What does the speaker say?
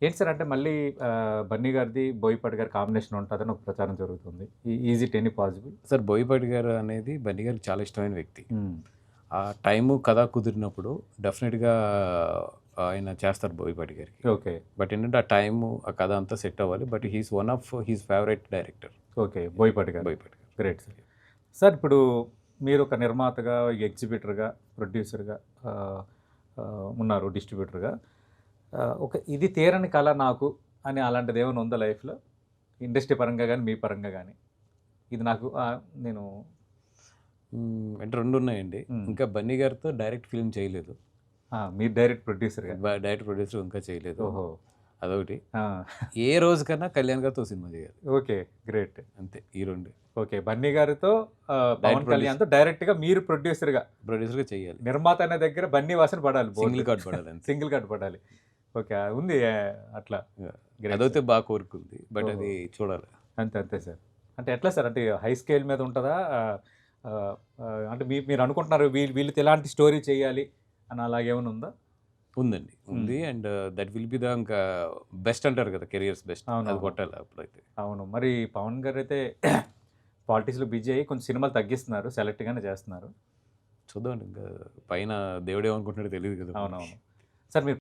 ఏంటి సార్ అంటే మళ్ళీ బన్నీ గారిది, బోయపాటి గారి కాంబినేషన్ ఉంటదని ఒక ప్రచారం జరుగుతుంది. Is it any possible? Sir 'Boyapati' గారు అనేది బన్నీ గారికి చాలా ఇష్టమైన వ్యక్తి. హ్మ్. ఆ టైము, కథ కుదిరినప్పుడు డెఫినిట్‌గా ఆయన చేస్తారు 'బోయపాటి' గారికి. ఓకే. బట్ ఏంటంటే, ఆ టైము, ఆ కథ అంతా సెట్ అవ్వాలి. But he is one of his favourite director okay. Boyapati గారు. 'బోయపాటి' గారు. Great sir. సార్ ఇప్పుడు మీరొక నిర్మాతగా, ఎగ్జిబిటర్‌గా, ప్రొడ్యూసర్‌గా ఆహ్, ఉన్నారు డిస్ట్రిబ్యూటర్‌గా. ఒక ఇది తీరని కల నాకు అని అలాంటిదేమైనా ఉందా లైఫ్‌లో? ఇండస్ట్రీ పరంగా గాని, మీ పరంగా గాని? ఇది నాకు నేను అంటే 2 ఉన్నాయండి. హ్మ్. ఇంకా బన్నీ గారితో డైరెక్ట్ ఫిల్మ్ చేయలేదు. మీరు డైరెక్ట్ ప్రొడ్యూసర్‌గా. డైరెక్ట్ ప్రొడ్యూసర్ ఇంకా చేయలేదు. ఓహో! అదొకటి. ఆ! ఏ రోజుకన్నా కళ్యాణ్ గారితో సినిమా చేయాలి. ఓకే. గ్రేట్. అంతే ఈ 2 ఓకే. బన్నీ గారితో పవన్ డైరెక్ట్ కళ్యాణ్‌తో డైరెక్ట్‌గా మీరు ప్రొడ్యూసర్‌గా. ప్రొడ్యూసర్‌గా చేయాలి. నిర్మాత అనే దగ్గర బన్నీ వాసన పడాలి బోర్డు. సింగిల్ కార్డ్ పడాలి అంతే. సింగిల్ కట్ పడాలి. ఓకే. ఉంది అట్లా. గ్రేట్ అదైతే సార్. బాగా కోరుకుంది. బట్ ఓహో! అది చూడాలి. అంతే. అంతే సార్. అంటే ఎట్లా సార్? అంటే హై స్కేల్ మీద ఉంటదా? అంటే మీరు అనుకుంటున్నారు వీళ్ళతో ఇలాంటి స్టోరీ చేయాలి అని అలాగేమైనా ఉందా? ఉందండి. హ్మ్. ఉంది. And that will be the ఇంకా బెస్ట్ అంటారు కదా! Careers best. అది అవునవును. కొట్టాలి అప్పుడైతే. అవును. మరి పవన్ గారైతే పాలిటిక్స్‌లో బిజీ అయ్యి కొంచెం సినిమాలు తగ్గిస్తున్నారు. సెలెక్ట్‌గానే చేస్తున్నారు. చూద్దామండి ఇంకా పైన దేవుడేమనుకుంటున్నాడో తెలీదు కదా! మనకి. అవునవును. సార్ మీరు